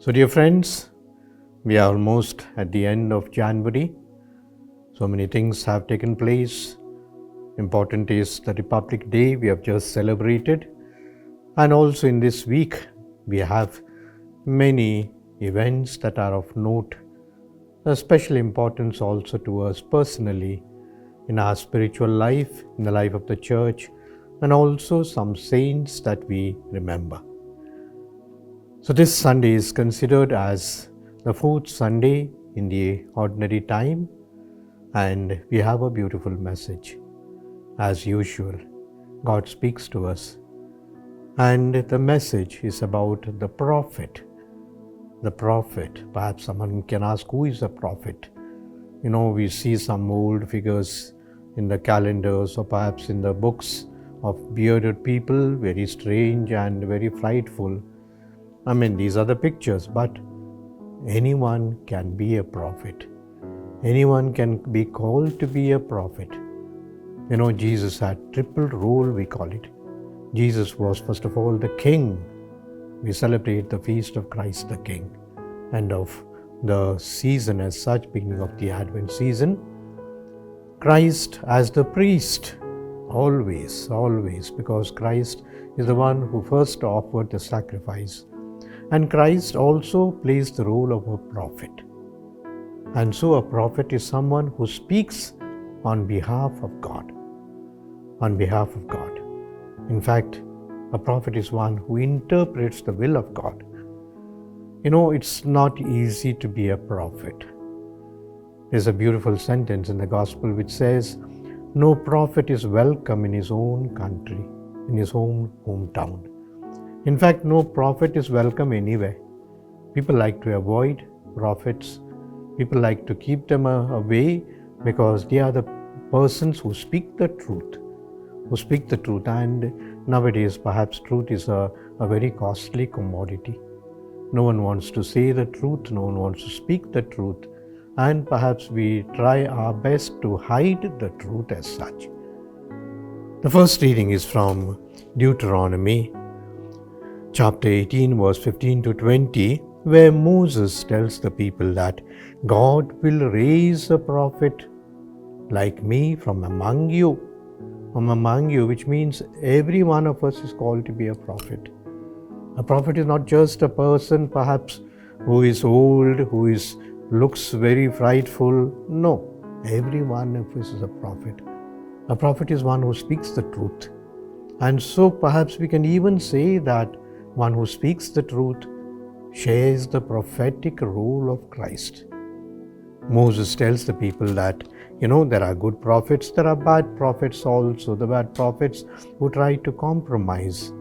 So dear friends, we are almost at the end of January. So many things have taken place. Important is the Republic Day we have just celebrated. And also in this week, we have many events that are of note, a special importance also to us personally in our spiritual life, in the life of the Church, and also some saints that we remember. So this Sunday is considered as the fourth Sunday in the ordinary time, and we have a beautiful message. As usual, God speaks to us, and the message is about the prophet. The prophet. Perhaps someone can ask, who is a prophet? We see some old figures in the calendars or perhaps in the books of bearded people, very strange and very frightful. These are the pictures, but anyone can be a prophet. Anyone can be called to be a prophet. Jesus had triple role, we call it. Jesus was, first of all, the King. We celebrate the feast of Christ the King, and of the season as such, beginning of the Advent season. Christ as the priest, always, because Christ is the one who first offered the sacrifice. And Christ also plays the role of a prophet. And so a prophet is someone who speaks on behalf of God. On behalf of God. In fact, a prophet is one who interprets the will of God. It's not easy to be a prophet. There's a beautiful sentence in the Gospel which says, no prophet is welcome in his own country, in his own hometown. In fact, no prophet is welcome anywhere. People like to avoid prophets. People like to keep them away because they are the persons who speak the truth. And nowadays, perhaps truth is a very costly commodity. No one wants to say the truth. No one wants to speak the truth. And perhaps we try our best to hide the truth as such. The first reading is from Deuteronomy chapter 18, verse 15 to 20, where Moses tells the people that God will raise a prophet like me from among you, which means every one of us is called to be a prophet. A prophet is not just a person perhaps who is old, who looks very frightful. No, every one of us is a prophet. A prophet is one who speaks the truth. And so perhaps we can even say that one who speaks the truth shares the prophetic role of Christ. Moses tells the people that, there are good prophets, there are bad prophets also. The bad prophets who try to compromise,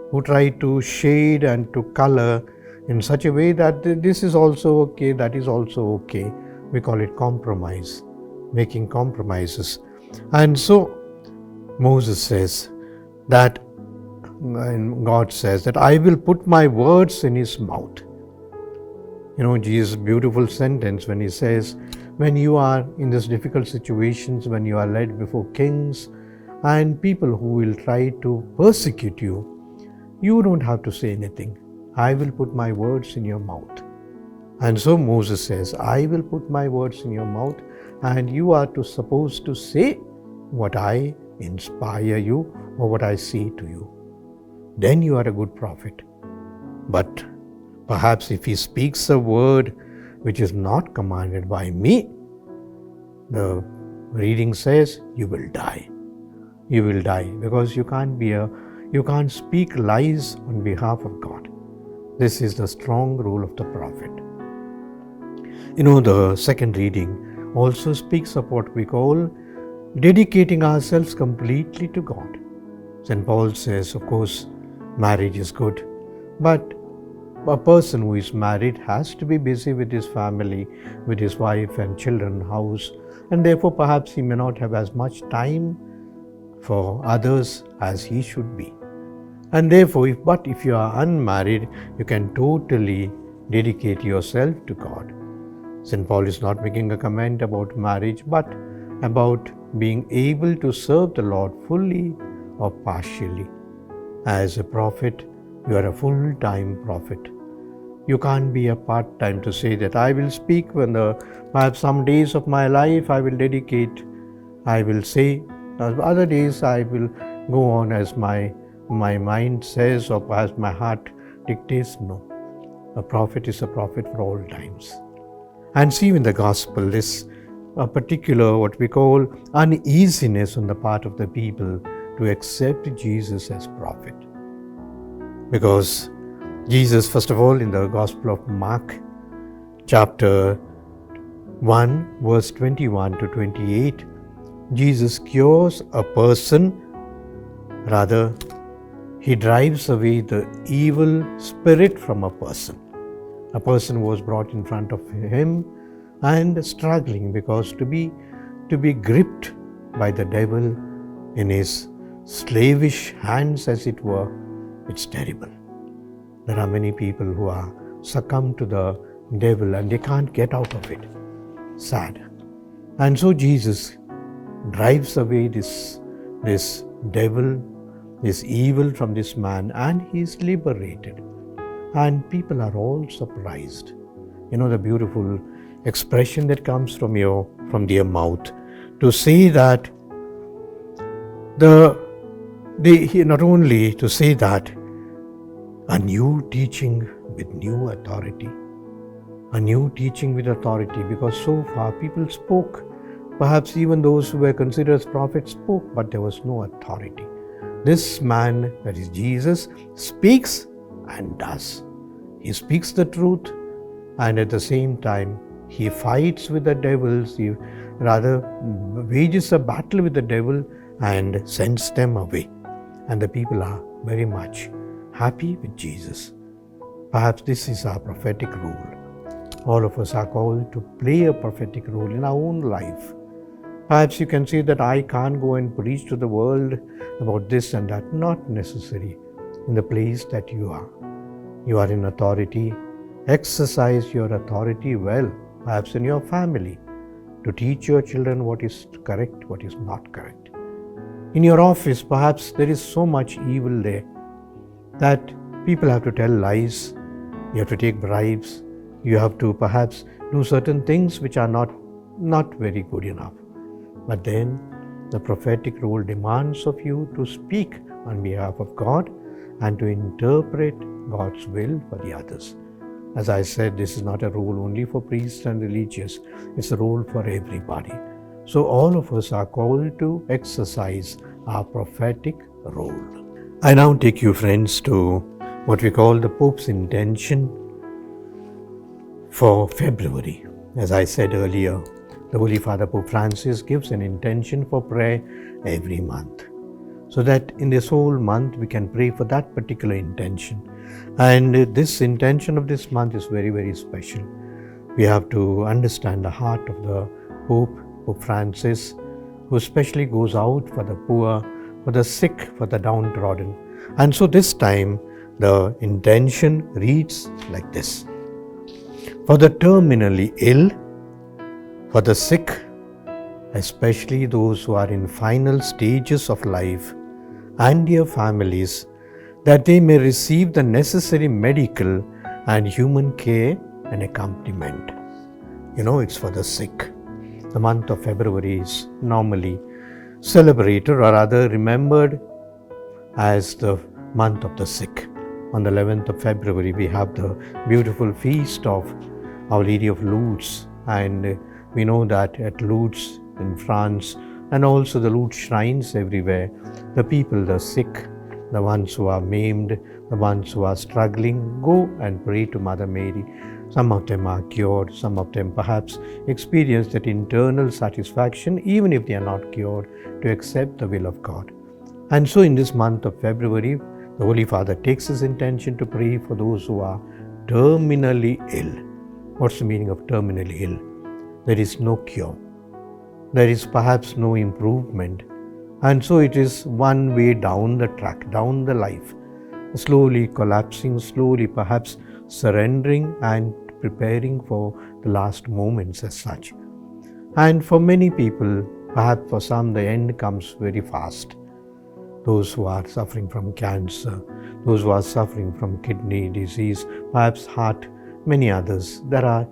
who try to shade and to color in such a way that this is also okay, that is also okay. We call it compromise, making compromises. And so Moses says that, and God says that I will put my words in his mouth. Jesus' beautiful sentence when he says, when you are in these difficult situations, when you are led before kings and people who will try to persecute you, you don't have to say anything. I will put my words in your mouth. And so Moses says, I will put my words in your mouth, and you are supposed to say what I inspire you or what I say to you. Then you are a good prophet. But perhaps if he speaks a word which is not commanded by me, the reading says you will die. You will die because you can't speak lies on behalf of God. This is the strong role of the prophet. The second reading also speaks of what we call dedicating ourselves completely to God. St. Paul says, of course, marriage is good, but a person who is married has to be busy with his family, with his wife and children, house, and therefore perhaps he may not have as much time for others as he should be. And therefore, if you are unmarried, you can totally dedicate yourself to God. St. Paul is not making a comment about marriage, but about being able to serve the Lord fully or partially. As a prophet, you are a full-time prophet. You can't be a part-time to say that I will speak when perhaps some days of my life I will dedicate, I will say, other days I will go on as my mind says or perhaps my heart dictates. No, a prophet is a prophet for all times. And see in the gospel this a particular what we call uneasiness on the part of the people to accept Jesus as prophet. Because Jesus, first of all, in the Gospel of Mark, chapter 1, verse 21 to 28, Jesus cures a person, rather, he drives away the evil spirit from a person. A person was brought in front of him and struggling because to be gripped by the devil in his slavish hands, as it were, it's terrible. There are many people who are succumbed to the devil and they can't get out of it. Sad. And so Jesus drives away this devil, this evil from this man, and he is liberated. And people are all surprised. You know the beautiful expression that comes from their mouth to say that not only to say that a new teaching with new authority, because so far people spoke, perhaps even those who were considered as prophets spoke, but there was no authority. This man, that is Jesus, speaks and does. He speaks the truth, and at the same time he fights with the devils, he rather wages a battle with the devil and sends them away. And the people are very much happy with Jesus. Perhaps this is our prophetic role. All of us are called to play a prophetic role in our own life. Perhaps you can say that I can't go and preach to the world about this and that. Not necessary. In the place that you are in authority. Exercise your authority well, perhaps in your family, to teach your children what is correct, what is not correct. In your office, perhaps there is so much evil there that people have to tell lies, you have to take bribes, you have to perhaps do certain things which are not very good enough. But then the prophetic role demands of you to speak on behalf of God and to interpret God's will for the others. As I said, this is not a role only for priests and religious, it's a role for everybody. So all of us are called to exercise our prophetic role. I now take you, friends, to what we call the Pope's intention for February. As I said earlier, the Holy Father Pope Francis gives an intention for prayer every month, so that in this whole month we can pray for that particular intention. And this intention of this month is very, very special. We have to understand the heart of the Pope Francis, who especially goes out for the poor, for the sick, for the downtrodden. And so this time the intention reads like this: for the terminally ill, for the sick, especially those who are in final stages of life, and their families, that they may receive the necessary medical and human care and accompaniment. You know, it's for the sick. The month of February is normally celebrated or rather remembered as the month of the sick. On the 11th of February, we have the beautiful feast of Our Lady of Lourdes, and we know that at Lourdes in France and also the Lourdes shrines everywhere, the people, the sick, the ones who are maimed, the ones who are struggling, go and pray to Mother Mary. Some of them are cured, some of them perhaps experience that internal satisfaction, even if they are not cured, to accept the will of God. And so in this month of February, the Holy Father takes his intention to pray for those who are terminally ill. What's the meaning of terminally ill? There is no cure. There is perhaps no improvement. And so it is one way down the track, down the life, slowly collapsing, slowly perhaps surrendering and preparing for the last moments as such. And for many people, perhaps for some, the end comes very fast. Those who are suffering from cancer, those who are suffering from kidney disease, perhaps heart many others. There are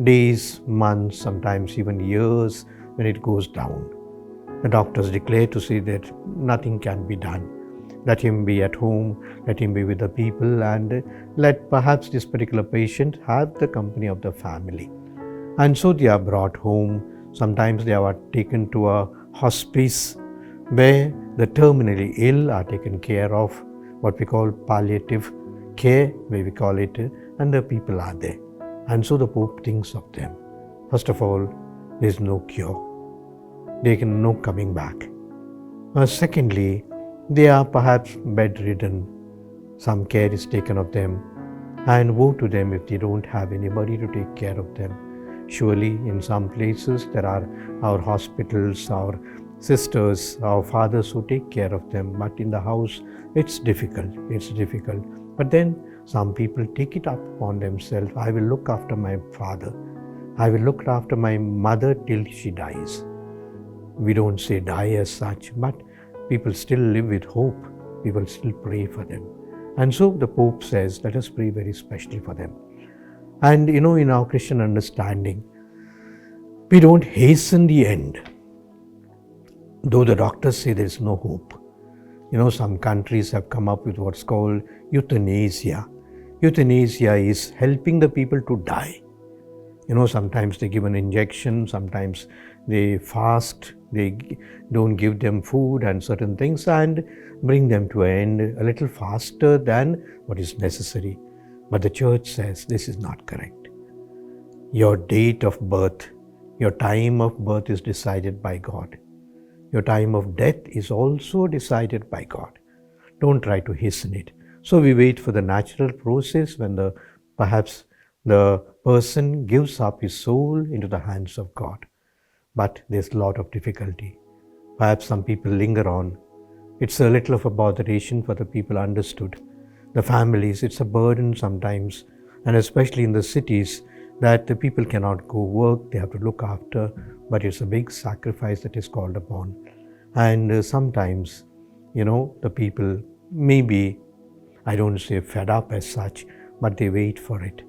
days, months, sometimes even years when it goes down. The doctors declare to say that nothing can be done. Let him be at home, let him be with the people, and let perhaps this particular patient have the company of the family. And so they are brought home. Sometimes they are taken to a hospice where the terminally ill are taken care of, what we call palliative care, where we call it, and the people are there. And so the Pope thinks of them. First of all, there is no cure. There can no coming back. Secondly, they are perhaps bedridden. Some care is taken of them, and woe to them if they don't have anybody to take care of them. Surely in some places there are our hospitals, our sisters, our fathers who take care of them, but in the house it's difficult. But then some people take it up upon themselves. I will look after my father. I will look after my mother till she dies. We don't say die as such, but people still live with hope. People still pray for them. And so the Pope says, let us pray very specially for them. And in our Christian understanding, we don't hasten the end. Though the doctors say there is no hope. Some countries have come up with what's called euthanasia. Euthanasia is helping the people to die. Sometimes they give an injection, sometimes they fast, they don't give them food and certain things and bring them to an end a little faster than what is necessary. But the Church says this is not correct. Your date of birth, your time of birth is decided by God. Your time of death is also decided by God. Don't try to hasten it. So we wait for the natural process when perhaps the person gives up his soul into the hands of God. But there's a lot of difficulty. Perhaps some people linger on. It's a little of a botheration for the people understood. The families, it's a burden sometimes, and especially in the cities, that the people cannot go work, they have to look after, but it's a big sacrifice that is called upon. And sometimes, the people maybe, I don't say fed up as such, but they wait for it.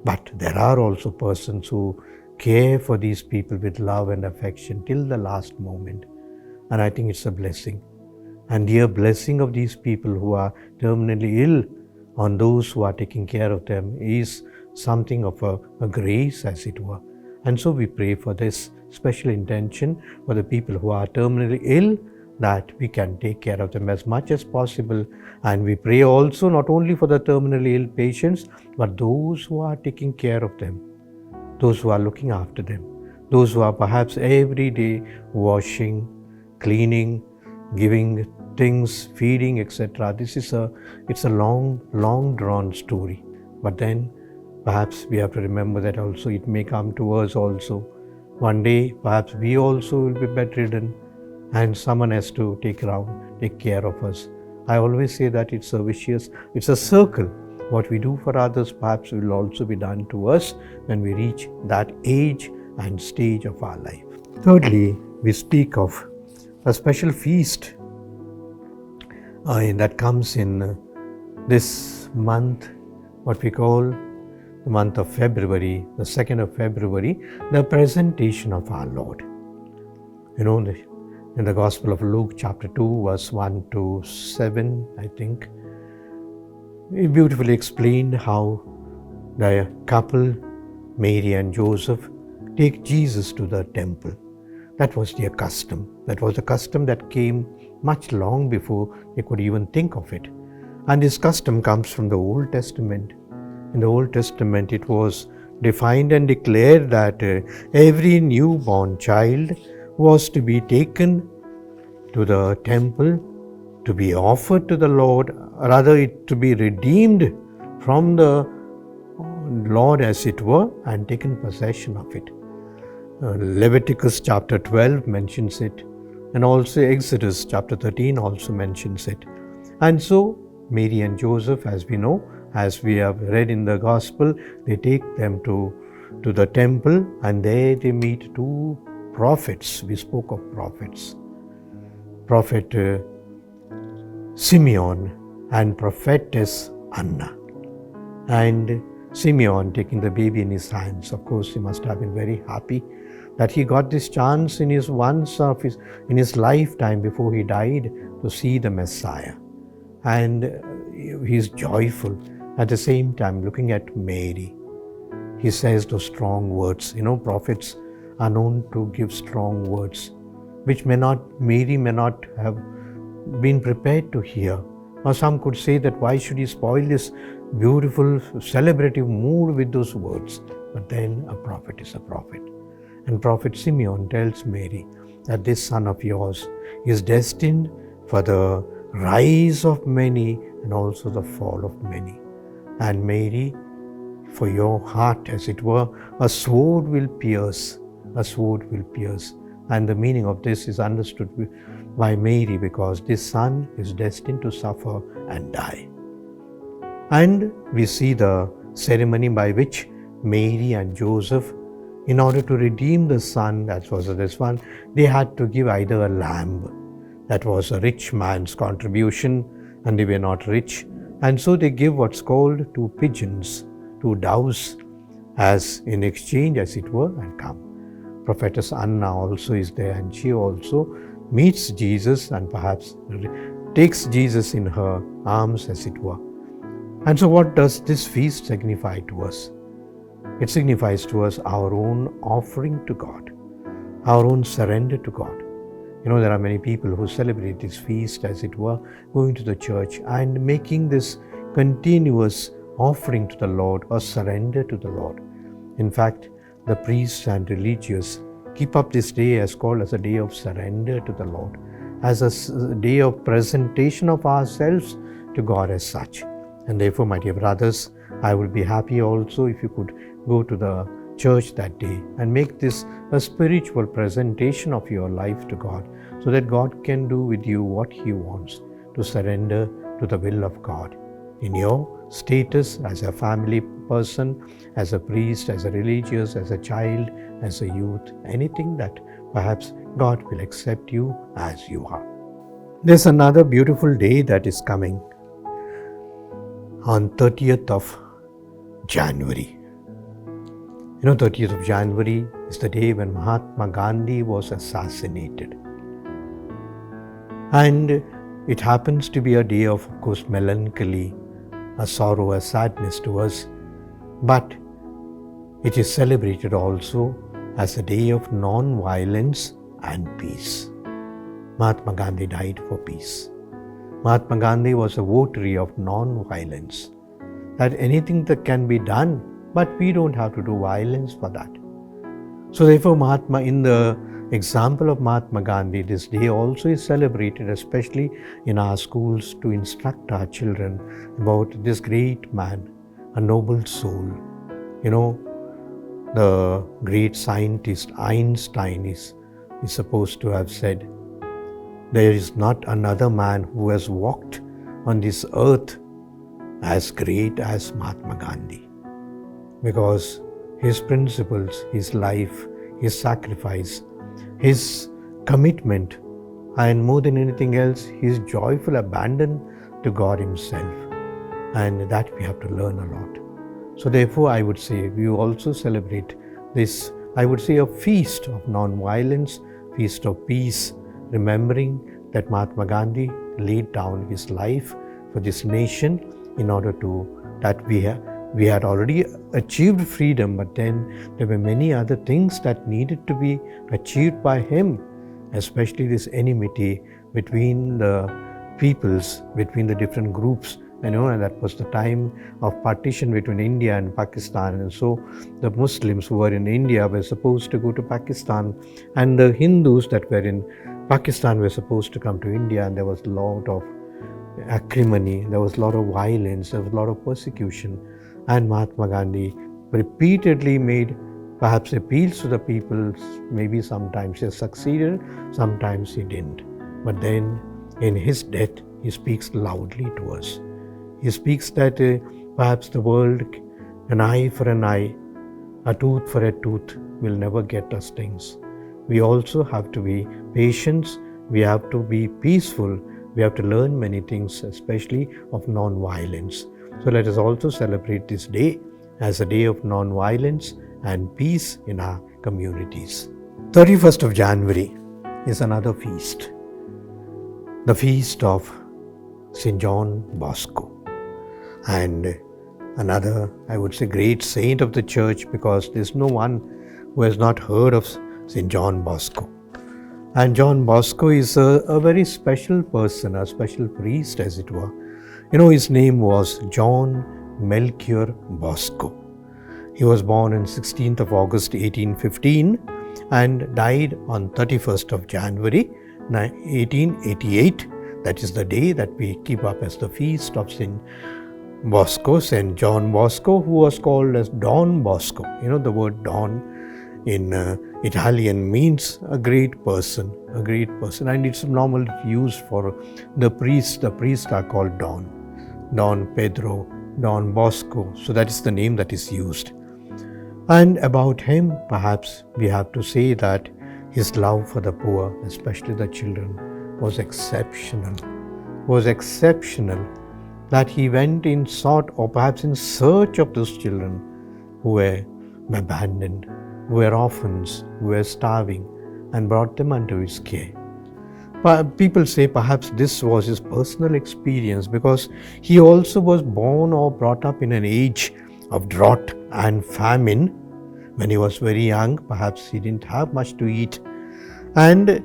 But there are also persons who care for these people with love and affection till the last moment. And I think it's a blessing. And dear blessing of these people who are terminally ill on those who are taking care of them is something of a grace, as it were. And so we pray for this special intention for the people who are terminally ill, that we can take care of them as much as possible. And we pray also not only for the terminally ill patients, but those who are taking care of them, those who are looking after them, those who are perhaps every day washing, cleaning, giving things, feeding, etc. It's a long drawn story. But then perhaps we have to remember that also it may come to us also. One day perhaps we also will be bedridden and someone has to take care of us. I always say that it's a circle. What we do for others perhaps will also be done to us when we reach that age and stage of our life. Thirdly, we speak of a special feast that comes in this month, what we call the month of February, the 2nd of February, the presentation of our Lord. In the Gospel of Luke, chapter 2, verse 1 to 7, I think, we beautifully explained how the couple, Mary and Joseph, take Jesus to the temple. That was their custom. That was a custom that came much long before they could even think of it. And this custom comes from the Old Testament. In the Old Testament, it was defined and declared that every newborn child was to be taken to the temple to be offered to the Lord, rather it to be redeemed from the Lord, as it were, and taken possession of it. Leviticus chapter 12 mentions it, and also Exodus chapter 13 also mentions it. And so Mary and Joseph, as we know, as we have read in the Gospel, they take them to the temple, and there they meet two prophets. We spoke of prophets. Prophet Simeon and prophetess Anna. And Simeon taking the baby in his hands. Of course, he must have been very happy that he got this chance in his lifetime before he died to see the Messiah. And he's joyful. At the same time, looking at Mary, he says those strong words. Prophets are known to give strong words, which Mary may not have been prepared to hear. Or some could say that why should he spoil this beautiful, celebrative mood with those words? But then a prophet is a prophet. And Prophet Simeon tells Mary that this son of yours is destined for the rise of many and also the fall of many. And Mary, for your heart, as it were, a sword will pierce. A sword will pierce. And the meaning of this is understood by Mary because this son is destined to suffer and die. And we see the ceremony by which Mary and Joseph, in order to redeem the son, that was this one, they had to give either a lamb. That was a rich man's contribution, and they were not rich. And so they give what's called 2 pigeons, 2 doves, as in exchange, as it were, and come. Prophetess Anna also is there, and she also meets Jesus and perhaps takes Jesus in her arms, as it were. And so what does this feast signify to us? It signifies to us our own offering to God, our own surrender to God. There are many people who celebrate this feast, as it were, going to the church and making this continuous offering to the Lord or surrender to the Lord. In fact, the priests and religious keep up this day as called as a day of surrender to the Lord, as a day of presentation of ourselves to God as such. And therefore, my dear brothers, I will be happy also if you could go to the church that day and make this a spiritual presentation of your life to God, so that God can do with you what He wants, to surrender to the will of God in your status as a family person, as a priest, as a religious, as a child, as a youth, anything that perhaps God will accept you as you are. There's another beautiful day that is coming on 30th of January. 30th of January is the day when Mahatma Gandhi was assassinated. And it happens to be a day of course, melancholy, a sorrow, a sadness to us. But it is celebrated also as a day of non-violence and peace. Mahatma Gandhi died for peace. Mahatma Gandhi was a votary of non-violence. That anything that can be done, but we don't have to do violence for that. So therefore, in the example of Mahatma Gandhi, this day also is celebrated, especially in our schools, to instruct our children about this great man, a noble soul. The great scientist Einstein is supposed to have said, there is not another man who has walked on this earth as great as Mahatma Gandhi. Because his principles, his life, his sacrifice, his commitment, and more than anything else, his joyful abandon to God Himself. And that we have to learn a lot. So therefore, I would say we also celebrate this, I would say, a feast of non-violence, feast of peace, remembering that Mahatma Gandhi laid down his life for this nation in order that we had already achieved freedom, but then there were many other things that needed to be achieved by him, especially this enmity between the peoples, between the different groups. And that was the time of partition between India and Pakistan. And so the Muslims who were in India were supposed to go to Pakistan, and the Hindus that were in Pakistan were supposed to come to India, and there was a lot of acrimony, there was a lot of violence, there was a lot of persecution. And Mahatma Gandhi repeatedly made perhaps appeals to the people. Maybe sometimes he succeeded, sometimes he didn't. But then in his death, he speaks loudly to us. He speaks that perhaps the world, an eye for an eye, a tooth for a tooth, will never get us things. We also have to be patient, we have to be peaceful, we have to learn many things, especially of non-violence. So let us also celebrate this day as a day of non-violence and peace in our communities. 31st of January is another feast, the feast of St. John Bosco, and another, I would say, great saint of the church, because there's no one who has not heard of St. John Bosco. And John Bosco is a very special person, a special priest as it were. His name was John Melchior Bosco. He was born on 16th of August 1815 and died on 31st of January 1888. That is the day that we keep up as the feast of St. Bosco, St. John Bosco, who was called as Don Bosco. The word Don in Italian means a great person, and it's normally used for the priests. The priests are called Don Pedro, Don Bosco. So that is the name that is used. And about him, perhaps we have to say that his love for the poor, especially the children, was exceptional. That he went in sought, or perhaps in search of those children who were abandoned, who were orphans, who were starving, and brought them under his care. But people say perhaps this was his personal experience, because he also was born or brought up in an age of drought and famine. When he was very young, perhaps he didn't have much to eat. And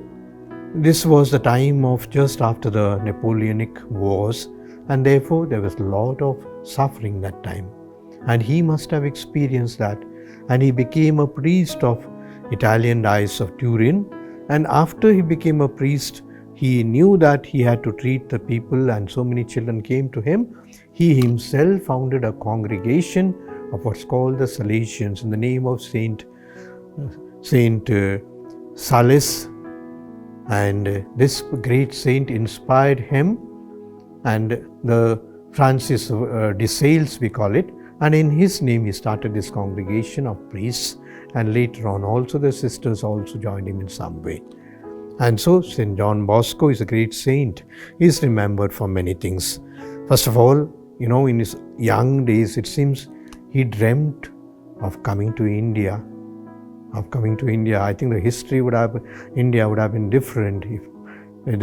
this was the time of just after the Napoleonic Wars, and therefore there was a lot of suffering that time. And he must have experienced that. And he became a priest of Italian Diocese of Turin. And after he became a priest, he knew that he had to treat the people, and so many children came to him. He himself founded a congregation of what's called the Salesians in the name of Saint Sales. And this great saint inspired him, and the Francis de Sales, we call it. And in his name he started this congregation of priests, and later on also the sisters also joined him in some way. And so St. John Bosco is a great saint. He is remembered for many things. First of all, in his young days, it seems he dreamt of coming to India. I think the history India would have been different if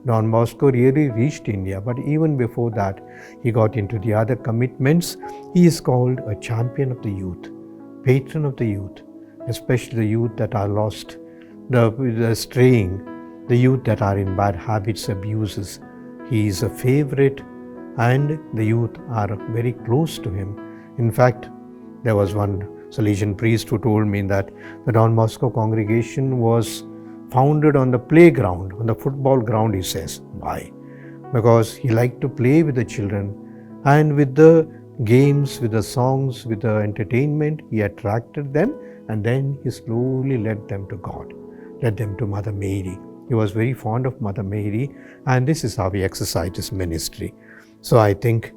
Don Bosco really reached India. But even before that, he got into the other commitments. He is called a champion of the youth, patron of the youth, especially the youth that are lost, the straying, the youth that are in bad habits, abuses. He is a favorite, and the youth are very close to him. In fact, there was one Salesian priest who told me that the Don Bosco congregation was founded on the playground, on the football ground, he says. Why? Because he liked to play with the children, and with the games, with the songs, with the entertainment, he attracted them, and then he slowly led them to God, led them to Mother Mary. He was very fond of Mother Mary, and this is how he exercised his ministry. So I think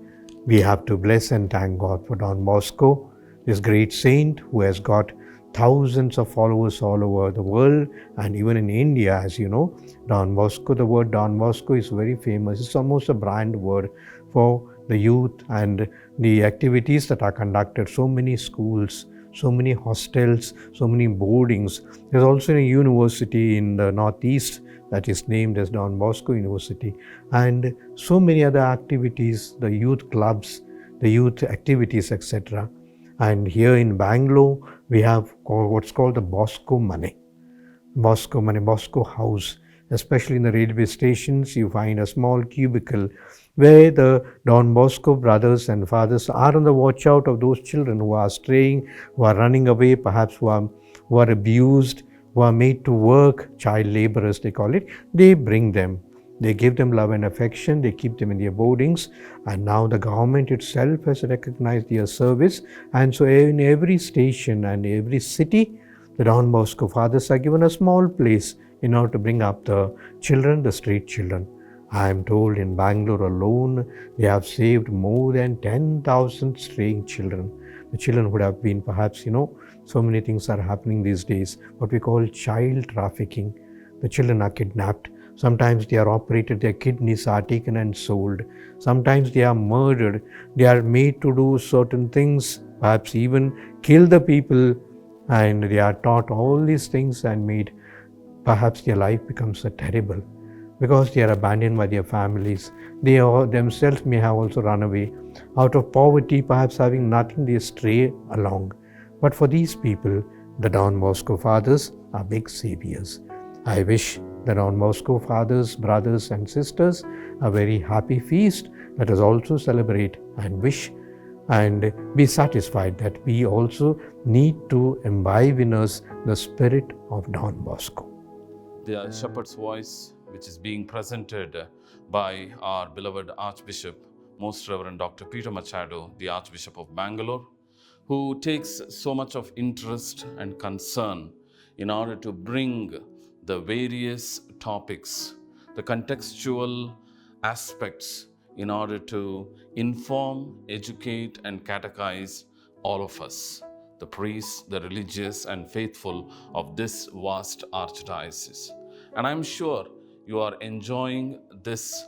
we have to bless and thank God for Don Bosco, this great saint who has got thousands of followers all over the world, and even in India, as you know. Don Bosco, the word Don Bosco is very famous. It's almost a brand word for the youth and the activities that are conducted. So many schools, so many hostels, so many boardings. There's also a university in the northeast that is named as Don Bosco University, and so many other activities, the youth clubs, the youth activities, etc. And here in Bangalore, we have what's called the Bosco Money, Bosco House. Especially in the railway stations, you find a small cubicle where the Don Bosco brothers and fathers are on the watch out of those children who are straying, who are running away, perhaps who are abused, who are made to work, child laborers they call it. They bring them. They give them love and affection, they keep them in their boardings, and now the government itself has recognized their service. And so in every station and every city, the Don Bosco fathers are given a small place in order to bring up the children, the street children. I am told in Bangalore alone, they have saved more than 10,000 straying children. The children would have been perhaps, so many things are happening these days, what we call child trafficking. The children are kidnapped. Sometimes they are operated, their kidneys are taken and sold. Sometimes they are murdered. They are made to do certain things perhaps even kill the people, and they are taught all these things and made perhaps their life becomes terrible because they are abandoned by their families. They themselves may have also run away out of poverty, perhaps having nothing, they stray along. But for these people, the Don Bosco fathers are big saviors. I wish the Don Bosco fathers, brothers, and sisters a very happy feast. Let us also celebrate and wish and be satisfied that we also need to imbibe in us the spirit of Don Bosco. The Shepherd's Voice, which is being presented by our beloved Archbishop, Most Reverend Dr. Peter Machado, the Archbishop of Bangalore, who takes so much of interest and concern in order to bring the various topics, the contextual aspects, in order to inform, educate, and catechize all of us, the priests, the religious, and faithful of this vast archdiocese. And I'm sure you are enjoying this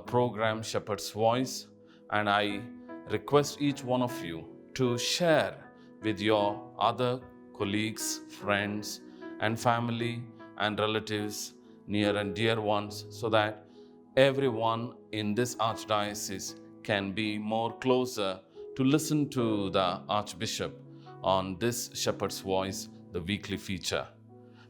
program, Shepherd's Voice, and I request each one of you to share with your other colleagues, friends, and family and relatives, near and dear ones, so that everyone in this archdiocese can be more closer to listen to the Archbishop on this Shepherd's Voice, the weekly feature.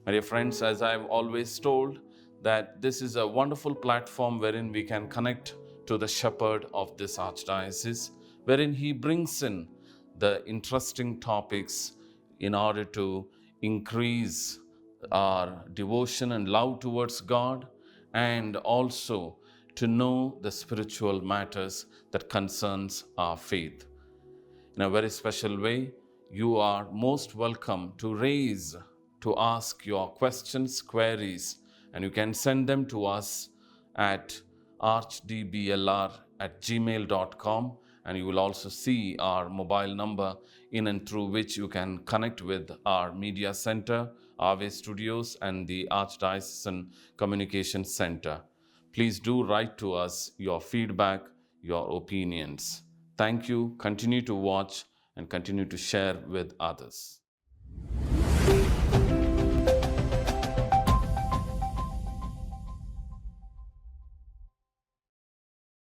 My dear friends, as I've always told, that this is a wonderful platform wherein we can connect to the shepherd of this archdiocese, wherein he brings in the interesting topics in order to increase our devotion and love towards God, and also to know the spiritual matters that concerns our faith. In a very special way, you are most welcome to ask your questions, queries, and you can send them to us at archdblr@gmail.com, and you will also see our mobile number in and through which you can connect with our media center, Ave Studios, and the Archdiocesan Communication Center. Please do write to us your feedback, your opinions. Thank you. Continue to watch and continue to share with others.